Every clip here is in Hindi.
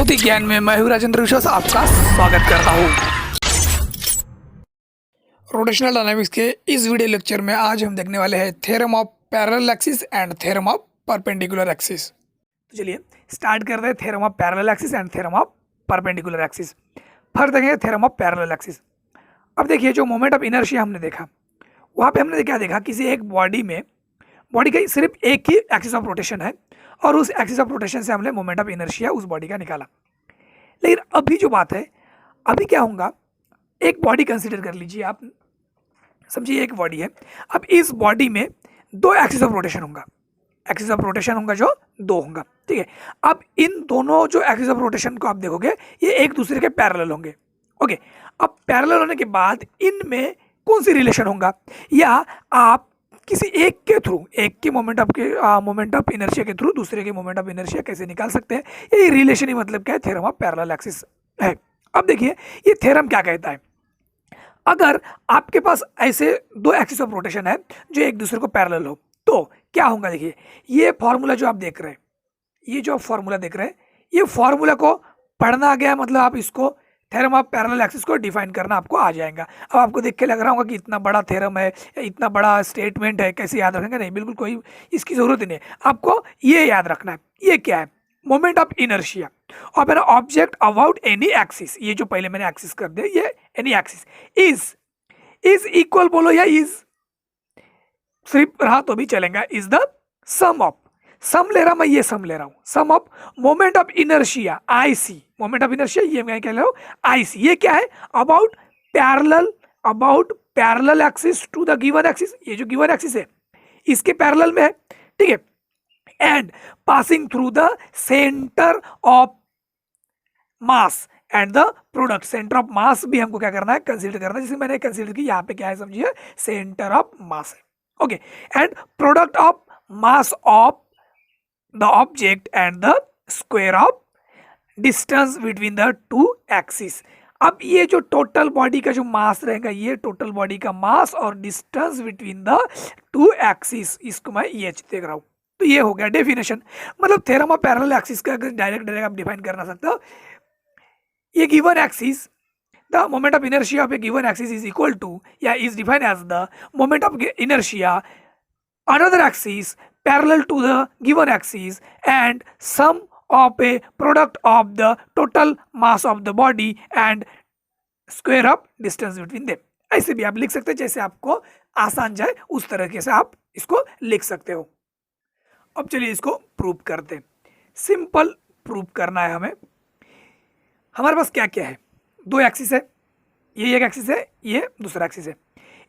भौतिक ज्ञान में मैं हूं राजेंद्र विश्वास आपका स्वागत करता हूं। रोटेशनल डायनामिक्स के इस वीडियो लेक्चर में आज हम देखने वाले हैं theorem of parallel axis and theorem of perpendicular axis. तो चलिए स्टार्ट करते हैं theorem of parallel axis and theorem of perpendicular axis. First देखेंगे थ्योरम ऑफ पैरेलल एक्सिस। अब देखिए जो मोमेंट ऑफ इनर्शिया हमने देखा, वहाँ पे हमने क्या देखा, किसी एक बॉडी का सिर्फ एक ही एक्सिस ऑफ रोटेशन है और उस एक्सिस ऑफ रोटेशन से हमने मोमेंट ऑफ इनर्शिया उस बॉडी का निकाला। लेकिन अभी जो बात है, अभी क्या होगा, एक बॉडी कंसीडर कर लीजिए आप, समझिए एक बॉडी है। अब इस बॉडी में दो एक्सिस ऑफ रोटेशन होगा, एक्सिस ऑफ रोटेशन होगा जो दो होगा, ठीक है। अब इन दोनों जो एक्सिस ऑफ रोटेशन को आप देखोगे ये एक दूसरे के पैरेलल होंगे, ओके। अब पैरेलल होने के बाद इनमें कौन सी रिलेशन होगा, या आप किसी एक के थ्रू, एक के मोमेंट ऑफ इनर्शिया के थ्रू दूसरे के मोमेंट ऑफ इनर्शिया कैसे निकाल सकते हैं, ये रिलेशन ही मतलब क्या है, थ्योरम ऑफ पैरेलल एक्सिस है। अब देखिए ये थ्योरम क्या कहता है, अगर आपके पास ऐसे दो एक्सिस ऑफ रोटेशन है जो एक दूसरे को पैरेलल हो तो क्या होगा। देखिए ये फॉर्मूला जो आप देख रहे हैं, ये जो फॉर्मूला देख रहे हैं, ये फॉर्मूला को पढ़ना आ गया, मतलब आप इसको थ्योरम ऑफ पैरेलल एक्सिस को डिफाइन करना आपको आ जाएगा। अब आपको देख के लग रहा होगा कि इतना बड़ा थ्योरम है, इतना बड़ा स्टेटमेंट है, कैसे याद रखेंगे, नहीं, बिल्कुल कोई इसकी जरूरत ही नहीं है। आपको ये याद रखना है, ये क्या है, moment of inertia of an object about any axis. ये जो पहले मैंने एक्सिस कर दिया, ये एनी एक्सिस इज इक्वल, बोलो या इज, सिर्फ रहा तो भी चलेगा, is the sum of, sum ले रहा मैं, ये सम ले रहा हूं, sum of moment of inertia I C, moment of inertia ये मैं क्या ले रहा हूं, आई सी। ये क्या है, about parallel axis to the given axis, ये जो गिवन एक्सिस है इसके पैरेलल में है, ठीक है। And passing through the centre of mass and the product, centre of mass भी हमको क्या करना है, कंसीडर करना है। जैसे मैंने कंसीडर की, यहाँ पे क्या है समझिए, सेंटर ऑफ मास है, okay. And product of mass of the object and the square of distance between the two axis. अब ये जो टोटल बॉडी का जो मास रहेगा, ये टोटल बॉडी का मास और distance between the two axis, इसको मैं ये देख रहा हूं। तो ये हो गया डेफिनेशन, मतलब थ्योरम ऑफ पैरेलल एक्सिस का अगर डायरेक्ट आप डिफाइन करना सकते हो, ये given axis, the moment of inertia of a given axis is equal to, या is defined as the moment of inertia another axis parallel to the given axis and sum of a product of the total mass of the body and square of distance between them। ऐसे भी आप लिख सकते हैं, जैसे आपको आसान जाए उस तरीके से आप इसको लिख सकते हो। अब चलिए इसको प्रूव करते हैं। सिंपल प्रूव करना है हमें। हमारे पास क्या क्या है, दो एक्सिस है, ये एक एक्सिस है, ये दूसरा एक्सिस है।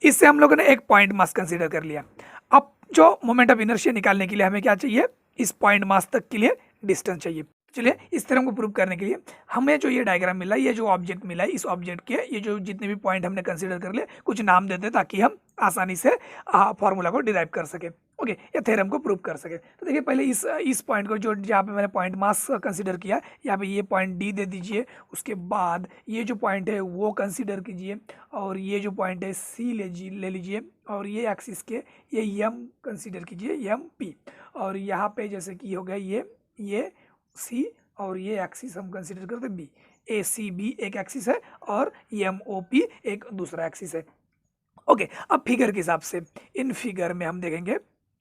इससे हम लोगों ने एक पॉइंट मास कंसीडर कर लिया। अब जो मोमेंट ऑफ इनर्शिया निकालने के लिए हमें क्या चाहिए, इस पॉइंट मास तक के लिए डिस्टेंस चाहिए। चलिए इस थ्योरम को प्रूव करने के लिए हमें जो ये डायग्राम मिला, ये जो ऑब्जेक्ट मिला है, इस ऑब्जेक्ट के ये जो जितने भी पॉइंट हमने कंसीडर कर लिए, कुछ नाम देते हैं ताकि हम आसानी से फॉर्मूला को डिराइव कर सके, ओके, या थ्योरम को प्रूव कर सके। तो देखिए पहले इस पॉइंट को, जो जहाँ पे मैंने पॉइंट मास कंसीडर किया, यहाँ पे ये पॉइंट डी दे दीजिए। उसके बाद ये जो पॉइंट है वो कंसीडर कीजिए, और ये जो पॉइंट है सी ले लीजिए, और ये एक्सिस के ये एम कंसीडर कीजिए, एम पी। और यहाँ पे जैसे कि हो गया ये सी, और ये एक्सिस हम कंसीडर करते हैं बी, ए सी बी एक एक्सिस है और एम ओ पी एक दूसरा एक्सिस है, ओके। अब फिगर के हिसाब से, इन फिगर में हम देखेंगे,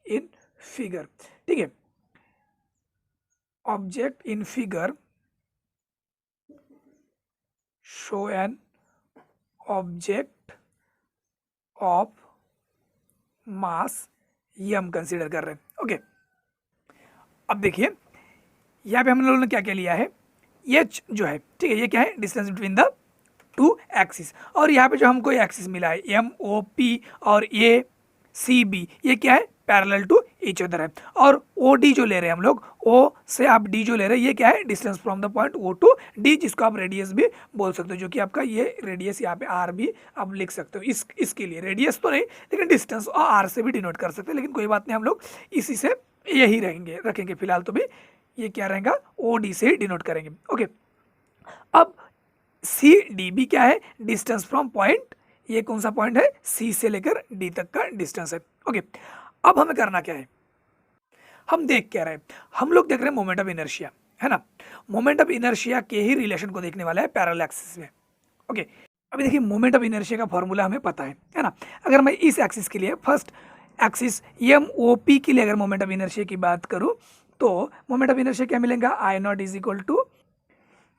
इन फिगर, ठीक है, object in figure show an object of mass M consider कर रहे हैं, ओके। अब देखिए यहाँ पे हम लोगों ने क्या क्या लिया है, एच जो है, ठीक है, ये क्या है, distance between the two axis. और यहाँ पे जो हमको एक्सिस मिला है एम ओ पी और ए सी बी, ये क्या है, पैरेलल टू ईच अदर है। और ओ डी जो ले रहे हैं हम लोग, ओ से आप डी जो ले रहे हैं, ये क्या है, distance from the point O to D, जिसको आप रेडियस भी बोल सकते हो, जो कि आपका ये रेडियस यहाँ पे आर भी आप लिख सकते हो। इसके लिए रेडियस तो नहीं, लेकिन डिस्टेंस और आर से भी डिनोट कर सकते हैं, लेकिन कोई बात नहीं, हम लोग इसी से यही रखेंगे फिलहाल। तो भी ये क्या रहेगा, ओ डी से डिनोट करेंगे, ओके। अब सी डी बी क्या है, डिस्टेंस फ्रॉम पॉइंट, ये कौन सा पॉइंट है, सी से लेकर डी तक का डिस्टेंस है, ओके। अब हमें करना क्या है, हम देख क्या रहे हैं, हम लोग देख रहे हैं मोमेंट ऑफ इनर्शिया, है ना। मोमेंट ऑफ इनर्शिया के ही रिलेशन को देखने वाला है पैरेलल एक्सिस में। ओके, अभी देखिए मोमेंट ऑफ इनर्शिया का फॉर्मूला हमें पता है ना। अगर मैं इस एक्सिस के लिए फर्स्ट एक्सिस MOP के लिए अगर मोमेंट ऑफ इनर्शिया की बात करूं तो मोमेंट ऑफ इनर्शिया क्या मिलेगा, I0 is equal to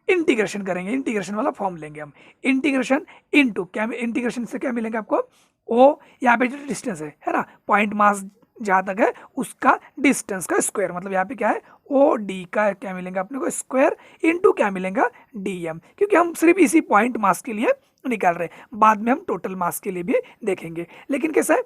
integration करेंगे, इंटीग्रेशन वाला फॉर्म लेंगे हम, इंटीग्रेशन इनटू क्या, इंटीग्रेशन से क्या मिलेगा आपको, ओ यहाँ पे जो डिस्टेंस है ना, पॉइंट मास जहाँ तक है उसका डिस्टेंस का स्क्वायर, मतलब यहाँ पे क्या है ओ डी का क्या मिलेगा अपने को स्क्वायर इनटू क्या मिलेगा DM, क्योंकि हम सिर्फ इसी पॉइंट मास के लिए निकाल रहे हैं, बाद में हम टोटल मास के लिए भी देखेंगे, लेकिन कैसा है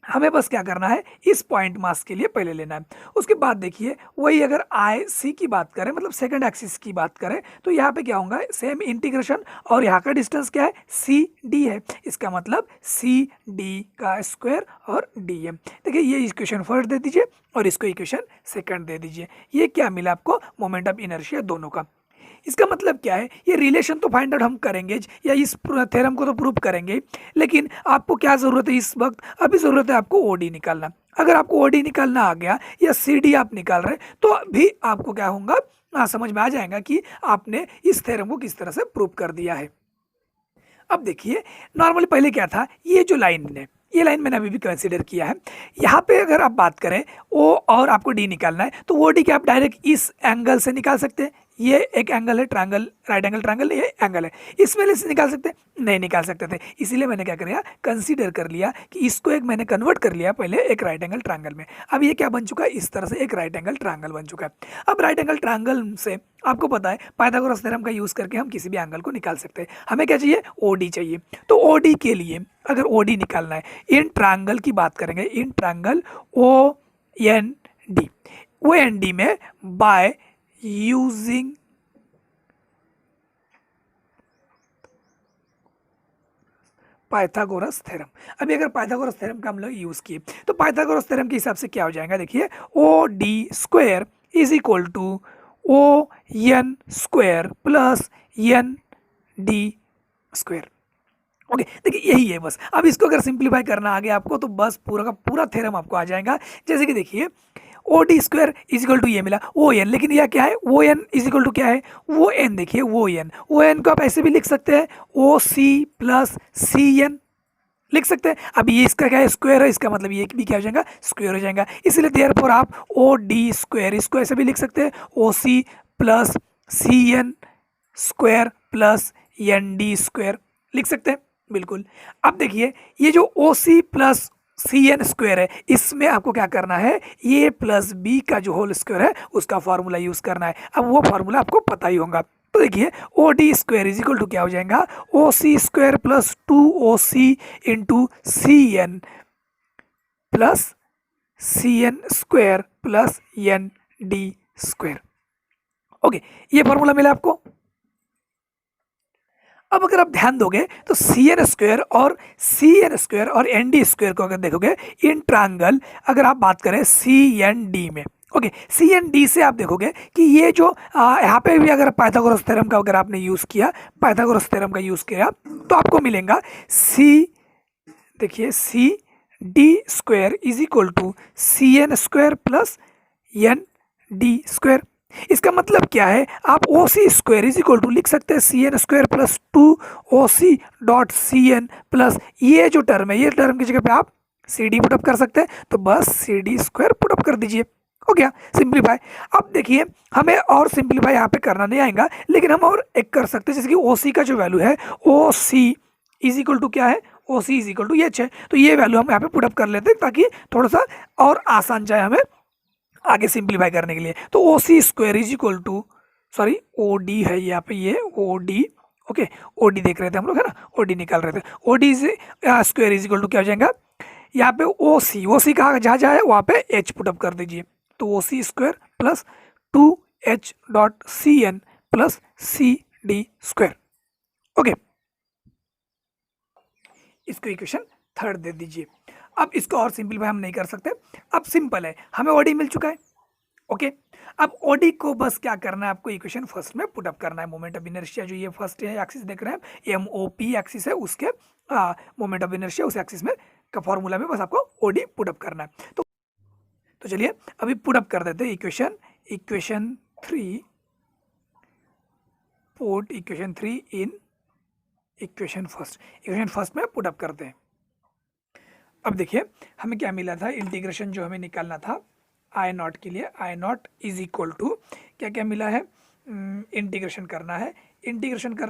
हमें बस क्या करना है इस पॉइंट मास के लिए पहले लेना है। उसके बाद देखिए वही अगर IC की बात करें, मतलब सेकंड एक्सिस की बात करें, तो यहाँ पे क्या होगा सेम इंटीग्रेशन, और यहाँ का डिस्टेंस क्या है CD है, इसका मतलब CD का स्क्वायर और DM। देखिए ये इक्वेशन फर्स्ट दे दीजिए और इसको इक्वेशन सेकंड दे दीजिए, ये क्या मिला आपको मोमेंट ऑफ इनर्शिया दोनों का। इसका मतलब क्या है, ये रिलेशन तो फाइंड आउट हम करेंगे या इस थ्योरम को तो प्रूव करेंगे, लेकिन आपको क्या ज़रूरत है इस वक्त, अभी ज़रूरत है आपको OD निकालना। अगर आपको OD निकालना आ गया या CD आप निकाल रहे हैं तो भी आपको क्या होगा, समझ में आ जाएगा कि आपने इस थ्योरम को किस तरह से प्रूव कर दिया है। अब देखिए नॉर्मली पहले क्या था, ये जो लाइन है ये लाइन मैंने अभी भी कंसीडर किया है, यहाँ पे अगर आप बात करें O और आपको D निकालना है तो वो D क्या आप डायरेक्ट इस एंगल से निकाल सकते हैं, ये एक एंगल है ट्रायंगल, राइट एंगल ट्रायंगल, ये एंगल है, इसमें से निकाल सकते हैं, नहीं निकाल सकते थे, इसीलिए मैंने क्या किया कंसीडर कर लिया कि इसको एक मैंने कन्वर्ट कर लिया पहले एक राइट एंगल ट्रायंगल में। अब ये क्या बन चुका है, इस तरह से एक राइट एंगल ट्रायंगल बन चुका है। अब राइट एंगल ट्रायंगल से आपको पता है पाइथागोरस थ्योरम का यूज़ करके हम किसी भी एंगल को निकाल सकते हैं। हमें क्या चाहिए, OD चाहिए, तो OD के लिए अगर OD निकालना है, इन ट्रायंगल की बात करेंगे, इन ट्रायंगल OND, OND में बाय यूजिंग पाइथागोरस थ्योरम। अभी अगर पाइथागोरस थ्योरम का हम लोग यूज किए तो पाइथागोरस थ्योरम के हिसाब से क्या हो जाएगा, देखिए OD square is equal to ON square plus ND square. Okay देखिए यही है बस। अब इसको अगर सिंप्लीफाई करना आ गया आपको तो बस पूरा का पूरा थ्योरम आपको आ जाएगा। जैसे कि देखिए OD square is equal to ये मिला ON, लेकिन यह क्या है ON इज इक्वल टू क्या है ON, देखिए ON को आप ऐसे भी लिख सकते हैं OC प्लस CN लिख सकते हैं। अब ये इसका क्या है स्क्वायर है, इसका मतलब ये भी क्या हो जाएगा स्क्वायर हो जाएगा, इसलिए देयरफॉर आप OD स्क्वायर इसको ऐसे भी लिख सकते हैं OC plus CN square plus ND square लिख सकते हैं बिल्कुल। अब देखिए ये जो OC प्लस CN स्क्वायर है इसमें आपको क्या करना है, A प्लस B का जो होल स्क्वायर है उसका फॉर्मूला यूज करना है। अब वो फॉर्मूला आपको पता ही होगा, तो देखिए OD square is equal to क्या हो जाएगा OC square plus 2OC into CN plus CN square plus ND square. Okay ये फॉर्मूला मिला आपको। अब अगर आप ध्यान दोगे तो CN स्क्वायर और ND स्क्वायर को अगर देखोगे इन ट्रायंगल, अगर आप बात करें CND में, ओके CND से आप देखोगे कि ये जो यहाँ पे भी अगर पाइथागोरस थ्योरम का अगर आपने यूज़ किया, पाइथागोरस थ्योरम का यूज़ किया तो आपको मिलेगा देखिए CD square is equal to CN square plus ND square. इसका मतलब क्या है, आप OC square is equal to लिख सकते हैं CN square plus 2OC dot CN plus ये जो टर्म है, ये टर्म की जगह पे आप CD पुटअप कर सकते हैं, तो बस CD स्क्वायर पुटअप कर दीजिए, हो गया सिंप्लीफाई। अब देखिए हमें और सिंप्लीफाई यहाँ पे करना नहीं आएगा, लेकिन हम और एक कर सकते हैं, जैसे कि OC का जो वैल्यू है OC इज इक्वल टू क्या है OC इज इक्वल टू ये है, तो ये वैल्यू हम यहाँ पे पुटअप कर लेते हैं ताकि थोड़ा सा और आसान जाए हमें आगे सिंप्लीफाई करने के लिए। तो OC square is equal to sorry OD है यहाँ पे, ये OD ओके OD देख रहे थे हम लोग है ना, OD निकाल रहे थे, OD square is equal to क्या हो जाएगा यहाँ पे OC कहाँ जहाँ जहाँ है वहाँ पे H पुटअप कर दीजिए, तो OC square plus 2H dot CN plus CD square. Okay इसको इक्वेशन थर्ड दे दीजिए। अब इसको और सिंपलीफाई हम नहीं कर सकते, अब सिंपल है, हमें OD मिल चुका है। ओके अब OD को बस क्या करना है, आपको इक्वेशन फर्स्ट में पुटअप करना है। मोमेंट ऑफ इनर्शिया जो ये फर्स्ट एक्सिस देख रहे हैं MOP एक्सिस है, उसके मोमेंट ऑफ इनर्शिया उस एक्सिस में का फॉर्मूला में बस आपको OD पुटअप करना है। तो चलिए अभी पुटअप कर देते हैं equation 3 put equation 3 in equation first में पुट अप करते हैं। अब देखिए हमें क्या मिला था, इंटीग्रेशन जो हमें निकालना था आई नॉट के लिए, आई नॉट इज इक्वल टू क्या क्या मिला है, इंटीग्रेशन करना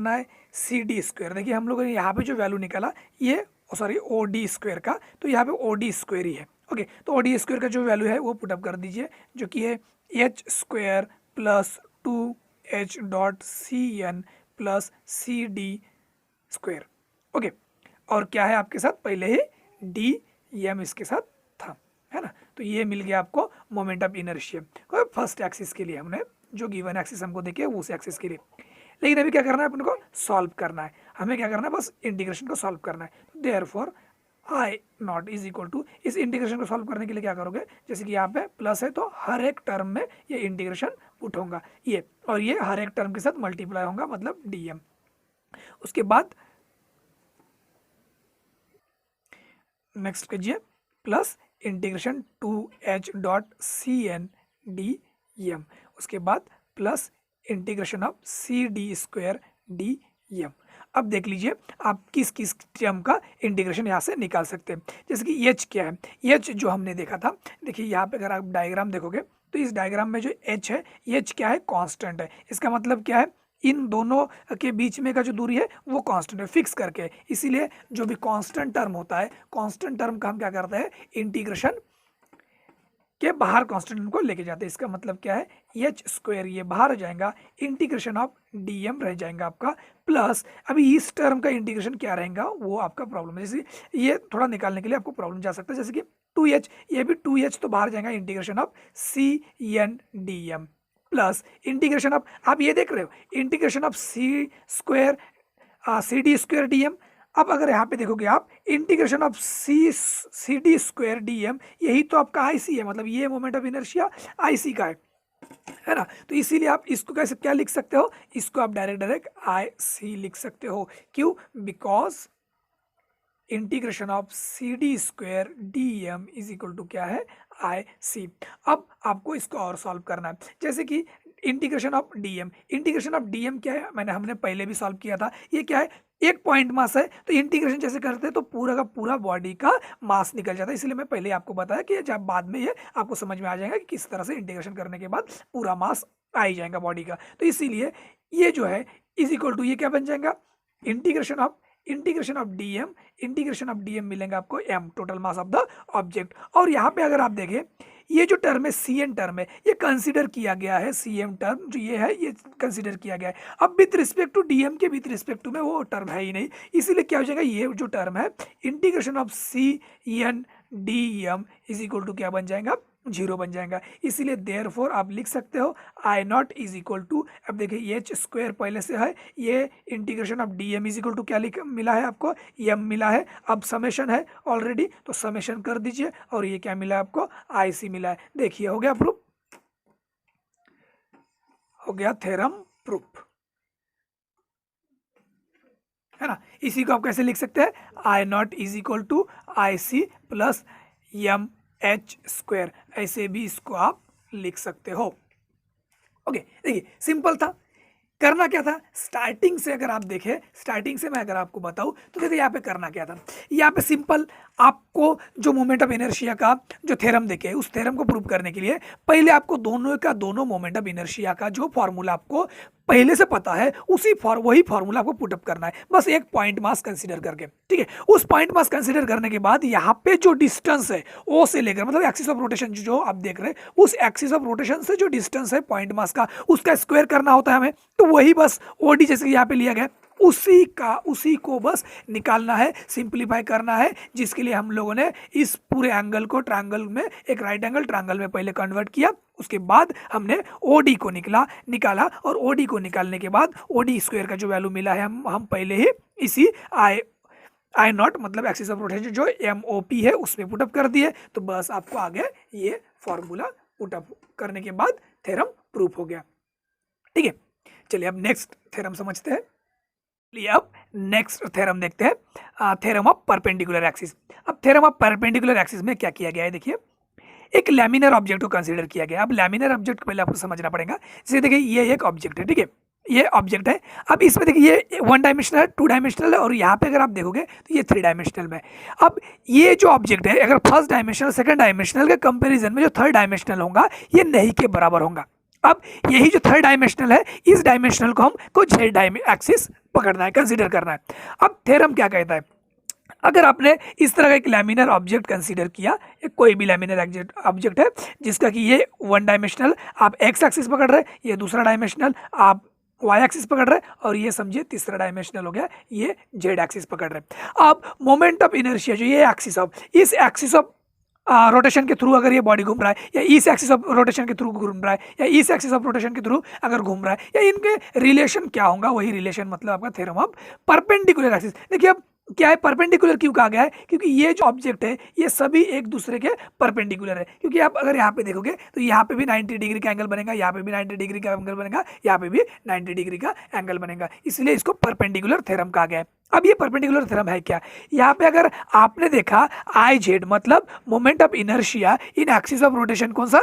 है सी डी स्क्वायर। देखिए हम लोगों ने यहाँ पे जो वैल्यू निकाला ये सॉरी ओ डी स्क्वायर का, तो यहाँ पे ओ डी स्क्वायर ही है। ओके, तो ओ डी स्क्वायर का जो वैल्यू है वो पुटअप कर दीजिए, जो कि है H square plus 2h dot C N plus C D square. Okay, और क्या है आपके साथ, पहले ही डी एम इसके साथ था, है ना। तो ये मिल गया आपको moment of inertia first axis के लिए, हमने जो गिवन एक्सिस हमको देखे उस एक्सिस के लिए। लेकिन अभी क्या करना है, अपन को सॉल्व करना है, हमें क्या करना है, बस इंटीग्रेशन को सॉल्व करना है। Therefore I naught is equal to, इस इंटीग्रेशन को सॉल्व करने के लिए क्या करोगे, जैसे कि यहाँ पे प्लस है तो हर एक टर्म में ये इंटीग्रेशन पुट होगा ये, और ये हर एक टर्म के साथ मल्टीप्लाई होगा, मतलब डीएम। उसके बाद नेक्स्ट कीजिए plus integration 2h dot C N D M, उसके बाद plus integration of C D square D M. अब देख लीजिए आप किस किस टर्म का इंटीग्रेशन यहाँ से निकाल सकते हैं। जैसे कि एच क्या है, एच जो हमने देखा था, देखिए यहाँ पे अगर आप डायग्राम देखोगे तो इस डायग्राम में जो एच है, एच क्या है, कांस्टेंट है। इसका मतलब क्या है, इन दोनों के बीच में का जो दूरी है वो कांस्टेंट है, फिक्स करके। इसीलिए जो भी कांस्टेंट टर्म होता है, कांस्टेंट टर्म का हम क्या करते हैं, इंटीग्रेशन के बाहर कांस्टेंट को लेके जाते हैं। इसका मतलब क्या है, एच स्क्वायर ये बाहर हो जाएगा, इंटीग्रेशन ऑफ डीएम रह जाएगा आपका, प्लस अभी इस टर्म का इंटीग्रेशन क्या रहेगा वो आपका प्रॉब्लम है। जैसे ये थोड़ा निकालने के लिए आपको प्रॉब्लम जा सकता है, जैसे कि 2h, ये भी 2h तो बाहर जाएगा, integration of C N D M plus integration of, आप ये देख रहे हो, integration of C square C D square D M. अब अगर यहाँ पे देखोगे आप, integration of C D square D M, यही तो आपका आई सी है, मतलब ये moment of inertia I C का है ना। तो इसीलिए आप इसको कैसे क्या लिख सकते हो, इसको आप डायरेक्ट आई सी लिख सकते हो। क्यों, because integration of C D square D M is equal to क्या है, आई सी। अब आपको इसको और सॉल्व करना है, जैसे कि integration of DM, integration of DM क्या है, हमने पहले भी सॉल्व किया था। ये क्या है, एक पॉइंट मास है, तो इंटीग्रेशन जैसे करते हैं तो पूरा का पूरा बॉडी का मास निकल जाता है। इसलिए मैं पहले आपको बताया कि जब बाद में ये आपको समझ में आ जाएगा कि किस तरह से इंटीग्रेशन करने के बाद पूरा मास आ ही जाएगा बॉडी का। तो इसीलिए ये जो है इज इक्वल टू, ये क्या बन जाएगा, इंटीग्रेशन ऑफ डीएम मिलेगा आपको m, total mass of the object. और यहाँ पे अगर आप देखें, ये जो टर्म है सी एन टर्म है, ये कंसीडर किया गया है, सी एम टर्म जो ये है ये कंसीडर किया गया है। अब विथ रिस्पेक्ट टू डीएम के विथ रिस्पेक्ट टू में वो टर्म है ही नहीं, इसीलिए क्या हो जाएगा, ये जो टर्म है integration of C N D M is equal to क्या बन जाएगा, 0 बन जाएगा। इसीलिए देयरफॉर आप लिख सकते हो I naught is equal to, अब देखिए एच स्क्वायर पहले से है, ये integration of d M is equal to क्या मिला है आपको, एम मिला है। अब समेशन है ऑलरेडी, तो समेशन कर दीजिए, और ये क्या मिला है आपको, आई सी मिला है। देखिए हो गया प्रूफ, हो गया थ्योरम प्रूफ, है ना। इसी को आप कैसे लिख सकते हैं, I naught is equal to I C plus M H square, ऐसे भी इसको आप लिख सकते हो। ओके, देखिए सिंपल था। करना क्या था, स्टार्टिंग से अगर आप देखें, स्टार्टिंग से मैं अगर आपको बताऊं तो देखिए यहाँ पे करना क्या था, यहाँ पे सिंपल आपको जो मोमेंट ऑफ इनर्शिया का जो थ्योरम देखे, उस थ्योरम को प्रूव करने के लिए पहले आपको दोनों मोमेंट ऑफ इनर्शिया का जो फॉर्मूला आपको पहले से पता है, वही फॉर्मूला आपको पुटअप करना है, बस एक पॉइंट मास कंसीडर करके, ठीक है। उस पॉइंट मास कंसीडर करने के बाद यहाँ पे जो डिस्टेंस है ओ से लेकर, मतलब एक्सिस ऑफ रोटेशन जो आप देख रहे हैं, उस एक्सिस ऑफ रोटेशन से जो डिस्टेंस है पॉइंट मास का, उसका स्क्वायर करना होता है हमें। तो वही बस ओडी जैसे यहाँ पे लिया गया, उसी को बस निकालना है, सिंप्लीफाई करना है, जिसके लिए हम लोगों ने इस पूरे एंगल को ट्रायंगल में, एक राइट एंगल ट्रायंगल में पहले कन्वर्ट किया। उसके बाद हमने ओडी को निकाला, और ओडी को निकालने के बाद ओडी स्क्वायर का जो वैल्यू मिला है, हम पहले ही इसी आई नॉट मतलब एक्सिस ऑफ रोटेशन जो MOP है उसमें पुटअप कर दिए। तो बस आपको आगे ये फॉर्मूला पुटअप करने के बाद थ्योरम प्रूफ हो गया, ठीक है। चलिए अब नेक्स्ट थ्योरम समझते हैं। अब नेक्स्ट थ्योरम देखते हैं, थ्योरम ऑफ परपेंडिकुलर एक्सिस। अब थ्योरम ऑफ परपेंडिकुलर एक्सिस में क्या किया गया है, देखिए एक लैमिनर ऑब्जेक्ट को कंसीडर किया गया। अब लैमिनर ऑब्जेक्ट पहले आपको समझना पड़ेगा। जैसे देखिए ये एक ऑब्जेक्ट है, ठीक है, ये ऑब्जेक्ट है। अब इसमें देखिए ये 1 डायमेंशनल है, 2 डायमेंशनल है, और यहाँ पे अगर आप देखोगे तो ये 3 डायमेंशनल में। अब ये जो ऑब्जेक्ट है अगर फर्स्ट डायमेंशनल सेकंड डायमेंशनल के कंपैरिजन में जो थर्ड डायमेंशनल होगा ये नहीं के बराबर होगा। अब यही जो थर्ड डायमेंशनल है इस डायमेंशनल को हमको जेड एक्सिस पकड़ना है, कंसीडर करना है। अब थ्योरम क्या कहता है, अगर आपने इस तरह का एक लैमिनर ऑब्जेक्ट कंसीडर किया, या कोई भी लैमिनर ऑब्जेक्ट है जिसका कि ये 1 डायमेंशनल आप एक्स एक्सिस पकड़ रहे, ये दूसरा डायमेंशनल आप वाई एक्सिस पकड़ रहे, और ये समझिए तीसरा डायमेंशनल हो गया ये जेड एक्सिस पकड़ रहे। अब मोमेंट ऑफ इनर्शिया जो ये एक्सिस ऑफ, इस एक्सिस ऑफ रोटेशन के थ्रू अगर ये बॉडी घूम रहा है, या इस एक्सिस ऑफ रोटेशन के थ्रू घूम रहा है, या इस एक्सिस ऑफ रोटेशन के थ्रू अगर घूम रहा है, या इनके रिलेशन क्या होगा, वही रिलेशन मतलब आपका थ्योरम ऑफ परपेंडिकुलर एक्सिस। देखिए अब क्या है, परपेंडिकुलर क्यों कहा गया है, क्योंकि ये जो ऑब्जेक्ट है ये सभी एक दूसरे के परपेंडिकुलर है। क्योंकि आप अगर यहाँ पे देखोगे तो यहाँ पे भी 90 डिग्री का एंगल बनेगा, यहाँ पे भी 90 डिग्री का एंगल बनेगा, यहाँ पे भी 90 डिग्री का एंगल बनेगा, इसलिए इसको परपेंडिकुलर थ्योरम कहा गया है। अब ये परपेंडिकुलर थ्योरम है क्या, यहाँ पे अगर आपने देखा आई जेड मतलब moment of inertia in axis of rotation कौन सा,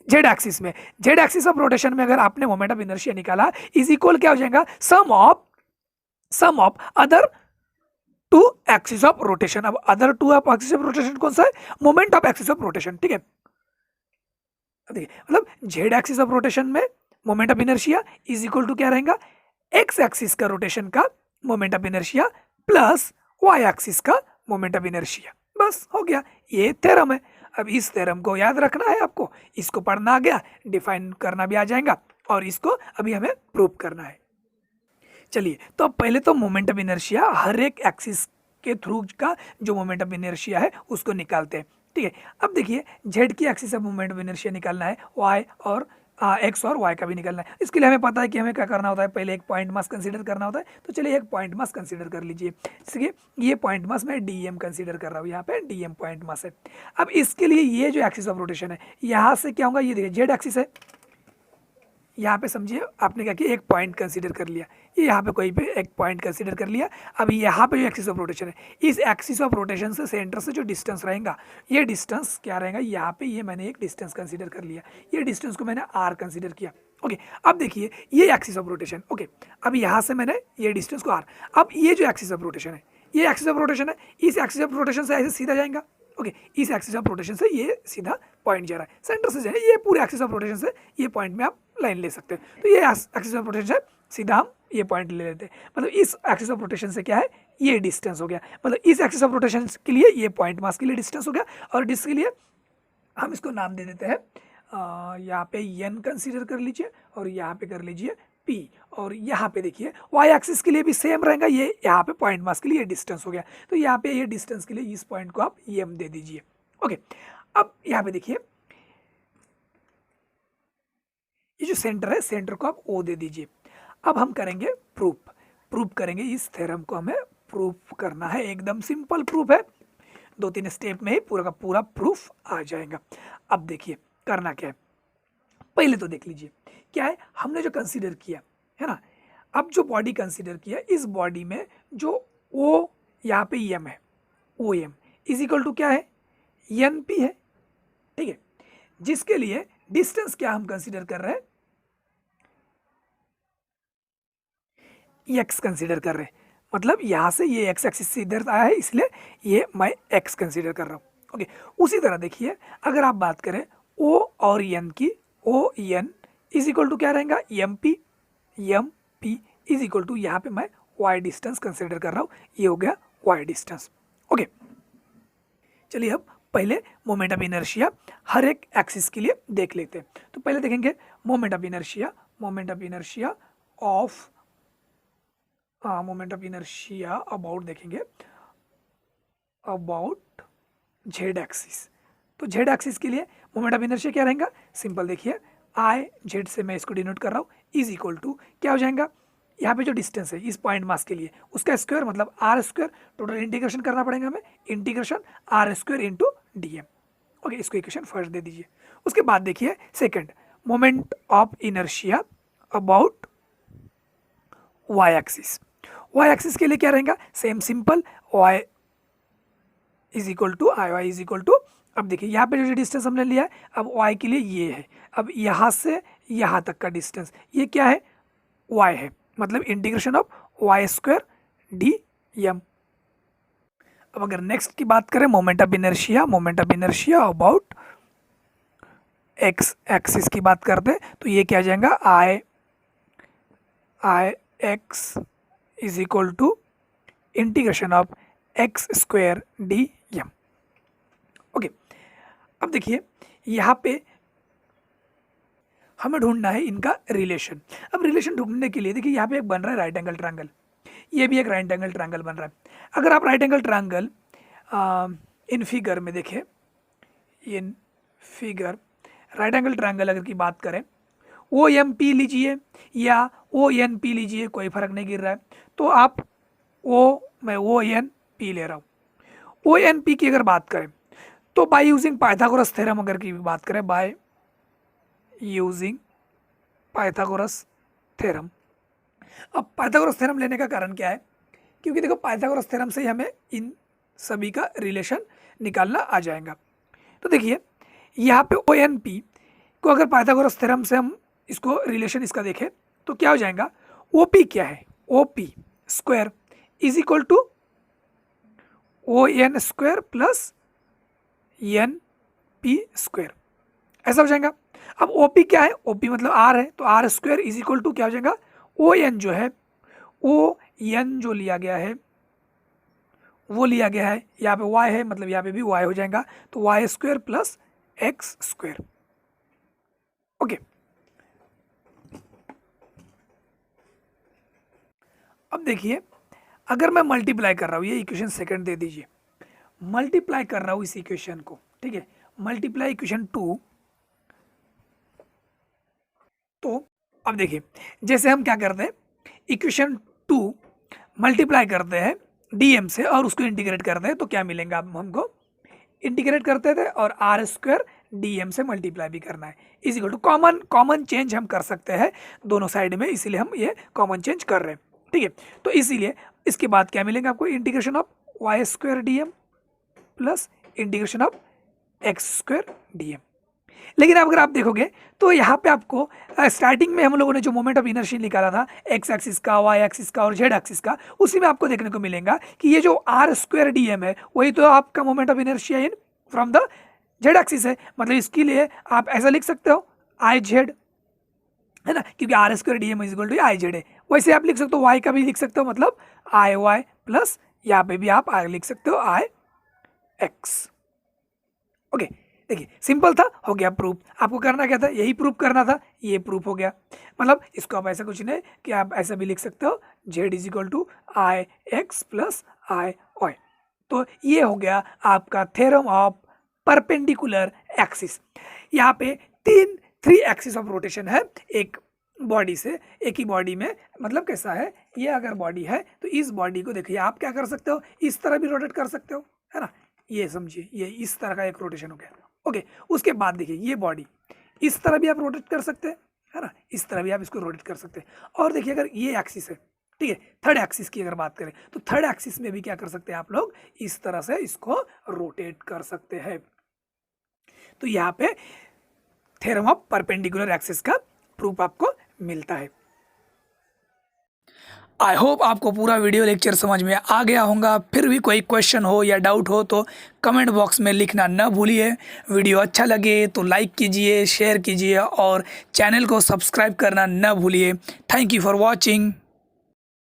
जेड एक्सिस में, जेड एक्सिस ऑफ रोटेशन में अगर आपने मोमेंट ऑफ इनर्शिया निकाला इज इक्वल क्या हो जाएगा, sum of other two axis of rotation. अब other two of axis of rotation कौन सा है, moment of axis of rotation, ठीक है। देखिए मतलब जेड एक्सिस ऑफ रोटेशन में moment of inertia is equal to क्या रहेगा, एक्स एक्सिस का रोटेशन का moment of inertia plus y axis का मोमेंट ऑफ इनर्शिया, बस हो गया, ये थ्योरम है। अब इस थ्योरम को याद रखना है आपको, इसको पढ़ना आ गया, डिफाइन करना भी आ जाएगा, और इसको अभी हमें प्रूव करना है। चलिए तो अब पहले तो मोमेंट ऑफ इनर्शिया हर एक एक्सिस के थ्रू का जो मोमेंट ऑफ इनर्शिया है उसको निकालते हैं, ठीक है। अब देखिए जेड की axis of moment of inertia निकालना है, वाई और एक्स और वाई का भी निकालना है। इसके लिए हमें पता है कि हमें क्या करना होता है, पहले एक पॉइंट मास कंसीडर करना होता है। तो चलिए एक पॉइंट मास कंसीडर कर लीजिए, इसलिए ये पॉइंट मास मैं डीएम कंसीडर कर रहा हूँ, यहाँ पे डीएम पॉइंट मास है। अब इसके लिए ये जो एक्सिस ऑफ रोटेशन है यहाँ से क्या होगा, ये देखिए जेड एक्सिस है, यहाँ पे समझिए आपने क्या किया, एक पॉइंट कंसीडर कर लिया, ये यहाँ पे कोई भी एक पॉइंट कंसीडर कर लिया। अब यहाँ पे जो एक्सिस ऑफ रोटेशन है, इस एक्सिस ऑफ रोटेशन से सेंटर से जो डिस्टेंस रहेगा, ये डिस्टेंस क्या रहेगा, यहाँ पे ये मैंने एक डिस्टेंस कंसीडर कर लिया, ये डिस्टेंस को मैंने आर कंसीडर किया, ओके। अब देखिए ये एक्सिस ऑफ रोटेशन, ओके। अब यहाँ से मैंने ये डिस्टेंस को आर, अब ये जो एक्सिस ऑफ रोटेशन है, ये एक्सिस ऑफ रोटेशन है, इस एक्सिस ऑफ रोटेशन से ऐसे सीधा जाएगा, ओके। इस एक्सिस ऑफ रोटेशन से ये सीधा पॉइंट जा रहा है, सेंटर से जाए, ये पूरे एक्सिस ऑफ रोटेशन से ये पॉइंट में आप लाइन ले सकते हैं। तो ये एक्सिस ऑफ रोटेशन से सीधा हम ये पॉइंट ले लेते हैं, मतलब इस एक्सिस ऑफ रोटेशन से क्या है, ये डिस्टेंस हो गया, मतलब इस एक्सिस ऑफ रोटेशन के लिए ये पॉइंट मास के लिए डिस्टेंस हो गया, और डिस्क के लिए हम इसको नाम दे देते हैं, यहाँ पे एन कंसीडर कर लीजिए, और यहाँ पे कर लीजिए P, और यहाँ पे देखिए वाई एक्सिस के लिए भी सेम रहेगा, ये यहाँ पे पॉइंट मास के लिए डिस्टेंस हो गया, तो यहाँ पे ये डिस्टेंस के लिए इस पॉइंट को आप एम दे दीजिए, ओके। अब यहाँ पे देखिए ये जो सेंटर है, सेंटर को आप O दे दीजिए। अब हम करेंगे प्रूफ करेंगे, इस थ्योरम को हमें प्रूफ करना है, एकदम सिंपल प्रूफ है, 2-3 स्टेप में ही पूरा का पूरा प्रूफ आ जाएगा। अब देखिए करना क्या है, पहले तो देख लीजिए क्या है, हमने जो कंसीडर किया है ना, अब जो बॉडी कंसीडर किया, इस बॉडी में जो O यहाँ पे एम है, O M is equal to क्या है, एन पी है, ठीक है। जिसके लिए डिस्टेंस क्या हम कंसीडर कर रहे हैं, एक्स कंसीडर कर रहे हैं, मतलब यहाँ से ये एक्स एक्सिस से इधर आया है, इसलिए ये मैं एक्स कंसीडर कर रहा हूँ, ओके। उसी तरह देखिए अगर आप बात करें ओ और एन की, O N is equal to क्या रहेगा, M P is equal to यहाँ पे मैं वाई डिस्टेंस कंसीडर कर रहा हूँ, ये हो गया वाई डिस्टेंस, ओके। चलिए अब पहले मोमेंट ऑफ इनर्शिया हर एक एक्सिस के लिए देख लेते हैं। तो पहले देखेंगे मोमेंट ऑफ इनर्शिया अबाउट देखेंगे अबाउट जेड एक्सिस। तो जेड एक्सिस के लिए मोमेंट ऑफ इनर्शिया क्या रहेगा, सिंपल देखिए आई जेड से मैं इसको डिनोट कर रहा हूँ, इज इक्वल टू क्या हो जाएगा, यहाँ पे जो डिस्टेंस है इस पॉइंट मास के लिए उसका स्क्वायर मतलब आर स्क्वायर, टोटल इंटीग्रेशन करना पड़ेगा हमें, integration r square into d M, okay. इसको इक्वेशन फर्स्ट दे दीजिए। उसके बाद देखिए second moment of inertia about y axis, y axis के लिए क्या रहेगा, same simple y is equal to I y is equal to, अब देखिए यहाँ पे जो डिस्टेंस हमने लिया है, अब वाई के लिए ये है, अब यहाँ से यहाँ तक का डिस्टेंस ये क्या है, y है, मतलब integration of Y square D M. अब अगर नेक्स्ट की बात करें moment of inertia about X axis की बात करते हैं, तो ये क्या आ जाएगा, I X is equal to integration of x square D M. Okay, अब देखिए यहाँ पे हमें ढूंढना है इनका रिलेशन। अब रिलेशन ढूंढने के लिए देखिए यहाँ पे एक बन रहा है राइट एंगल ट्रायंगल, ये भी एक राइट एंगल ट्रायंगल बन रहा है। अगर आप right angle triangle in figure में देखें, in figure right angle triangle अगर की बात करें, ओ एम पी लीजिए या ओ एन पी लीजिए, कोई फर्क नहीं गिर रहा है, तो आप मैं ओ एन पी ले रहा हूँ। ओ एन पी की अगर बात करें तो बाय यूजिंग पाइथागोरस थ्योरम अगर की बात करें, बाय यूजिंग पाइथागोरस थ्योरम। अब पाइथागोरस थ्योरम लेने का कारण क्या है, क्योंकि देखो पाइथागोरस थ्योरम से ही हमें इन सभी का रिलेशन निकालना आ जाएगा। तो देखिए यहाँ पे ओ एन पी को अगर पाइथागोरस थ्योरम से हम इसको रिलेशन इसका देखें तो क्या हो जाएगा, ओ पी क्या है, O P square is equal to O N square plus N P square, ऐसा हो जाएगा। अब ओ पी क्या है, ओ पी मतलब आर है, तो r square is equal to क्या हो जाएगा, ओ एन जो है, ओ एन जो लिया गया है वो लिया गया है, यहाँ पे y है मतलब यहाँ पे भी y हो जाएगा, तो y square plus x square. Okay, अब देखिए अगर मैं मल्टीप्लाई कर रहा हूँ, ये इक्वेशन सेकंड दे दीजिए, मल्टीप्लाई कर रहा हूँ इस इक्वेशन को, ठीक है, मल्टीप्लाई इक्वेशन 2। तो अब देखिए जैसे हम क्या करते हैं, इक्वेशन 2 मल्टीप्लाई करते हैं डीएम से और उसको इंटीग्रेट करते हैं, तो क्या मिलेगा, अब हमको इंटीग्रेट करते थे और आर स्क्वायर डीएम से मल्टीप्लाई भी करना है, is equal to common change हम कर सकते हैं दोनों साइड में, इसीलिए हम ये कॉमन चेंज कर रहे हैं, ठीक है। तो इसीलिए इसके बाद क्या मिलेगा आपको, integration of Y square dm plus integration of x square dm. लेकिन अगर आप देखोगे तो यहाँ पे आपको स्टार्टिंग में हम लोगों ने जो मोमेंट ऑफ इनर्शिया निकाला था एक्स एक्सिस का, वाई एक्सिस का और जेड एक्सिस का, उसी में आपको देखने को मिलेगा कि ये जो आर स्क्वायर डी एम है वही तो आपका moment of inertia in from the Z axis है। मतलब इसके लिए आप ऐसा लिख सकते हो आई जेड, है ना, क्योंकि r square D M is equal to I z है। वैसे आप लिख सकते हो वाई का भी लिख सकते हो, मतलब आई वाई प्लस यहाँ पे भी आप आई लिख सकते हो आई एक्स। ओके, देखिए सिंपल था, हो गया प्रूफ। आपको करना क्या था, यही प्रूफ करना था, ये प्रूफ हो गया। मतलब इसको आप ऐसा कुछ नहीं कि आप ऐसा भी लिख सकते हो z is equal to I x plus I y. तो ये हो गया आपका थ्योरम ऑफ परपेंडिकुलर एक्सिस। यहाँ पे थ्री एक्सिस ऑफ रोटेशन है एक बॉडी से, एक ही बॉडी में, मतलब कैसा है, ये अगर बॉडी है तो इस बॉडी को देखिए आप क्या कर सकते हो, इस तरह भी रोटेट कर सकते हो, है ना, ये समझिए, ये इस तरह का एक रोटेशन हो गया। ओके, उसके बाद देखिए ये बॉडी इस तरह भी आप रोटेट कर सकते हैं, है ना, इस तरह भी आप इसको रोटेट कर सकते हैं। और देखिए अगर ये एक्सिस है, ठीक है, थर्ड एक्सिस की अगर बात करें तो थर्ड एक्सिस में भी क्या कर सकते हैं आप लोग, इस तरह से इसको रोटेट कर सकते हैं। तो यहाँ पे थ्योरम ऑफ परपेंडिकुलर एक्सिस का प्रूफ आपको मिलता है। आई होप आपको पूरा वीडियो लेक्चर समझ में आ गया होगा। फिर भी कोई क्वेश्चन हो या डाउट हो तो कमेंट बॉक्स में लिखना न भूलिए। वीडियो अच्छा लगे तो लाइक कीजिए, शेयर कीजिए और चैनल को सब्सक्राइब करना न भूलिए। Thank you for watching.